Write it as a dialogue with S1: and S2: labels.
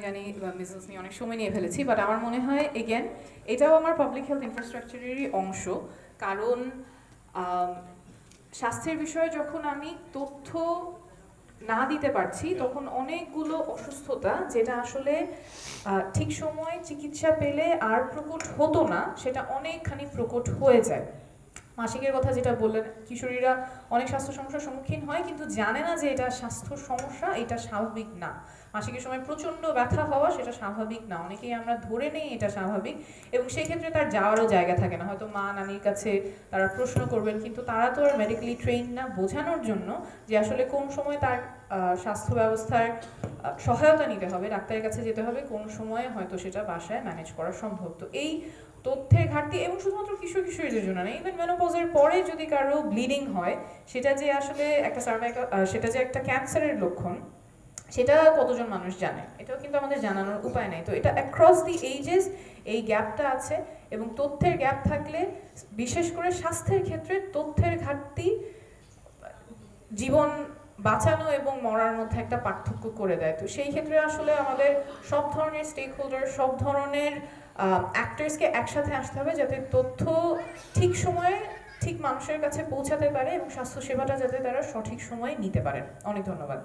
S1: জানি মিসেলস নিয়ে অনেক সময় নিয়ে ফেলেছি, বাট আমার মনে হয় এগেন এটাও আমার পাবলিক হেলথ ইনফ্রাস্ট্রাকচারেরই অংশ। কারণ স্বাস্থ্যের বিষয়ে যখন আমি তথ্য না দিতে পারছি, তখন অনেকগুলো অসুস্থতা যেটা আসলে ঠিক সময়ে চিকিৎসা পেলে আর প্রকট হতো না, সেটা অনেকখানি প্রকট হয়ে যায়। মাসিকের কথা যেটা বললেন, কিশোরীরা অনেক স্বাস্থ্য সমস্যার সম্মুখীন হয় কিন্তু জানে না যে এটা স্বাস্থ্য সমস্যা, এটা স্বাভাবিক না। মাসিকের সময় প্রচণ্ড ব্যথা হওয়া সেটা স্বাভাবিক না, অনেকেই আমরা ধরে নেই এটা স্বাভাবিক, এবং সেই ক্ষেত্রে তার যাওয়ারও জায়গা থাকে না। হয়তো মা নানির কাছে তারা প্রশ্ন করবেন, কিন্তু তারা তো আর মেডিকেলি ট্রেন না বোঝানোর জন্য যে আসলে কোন সময় তার স্বাস্থ্য ব্যবস্থার সহায়তা নিতে হবে, ডাক্তারের কাছে যেতে হবে, কোন সময়ে হয়তো সেটা বাসায় ম্যানেজ করা সম্ভব। তো এই তথ্যের ঘাটতি, এবং শুধুমাত্র কিশোর কিশোরীদের জন্য না, ইভেন মেনোপজের পরে যদি কারো ব্লিডিং হয়, সেটা যে আসলে একটা সার্ভাইকাল, সেটা যে একটা ক্যান্সারের লক্ষণ, সেটা কতজন মানুষ জানে, এটাও কিন্তু আমাদের জানানোর উপায় নাই। তো এটা অ্যাক্রস দি এইজেস এই গ্যাপটা আছে, এবং তথ্যের গ্যাপ থাকলে, বিশেষ করে স্বাস্থ্যের ক্ষেত্রে তথ্যের ঘাটতি জীবন বাঁচানো এবং মরার মধ্যে একটা পার্থক্য করে দেয়। তো সেই ক্ষেত্রে আসলে আমাদের সব ধরনের স্টেক হোল্ডার, সব ধরনের অ্যাক্টার্সকে একসাথে আসতে হবে, যাতে তথ্য ঠিক সময়ে ঠিক মানুষের কাছে পৌঁছাতে পারে এবং স্বাস্থ্যসেবাটা যাতে তারা সঠিক সময়ে নিতে পারেন। অনেক ধন্যবাদ।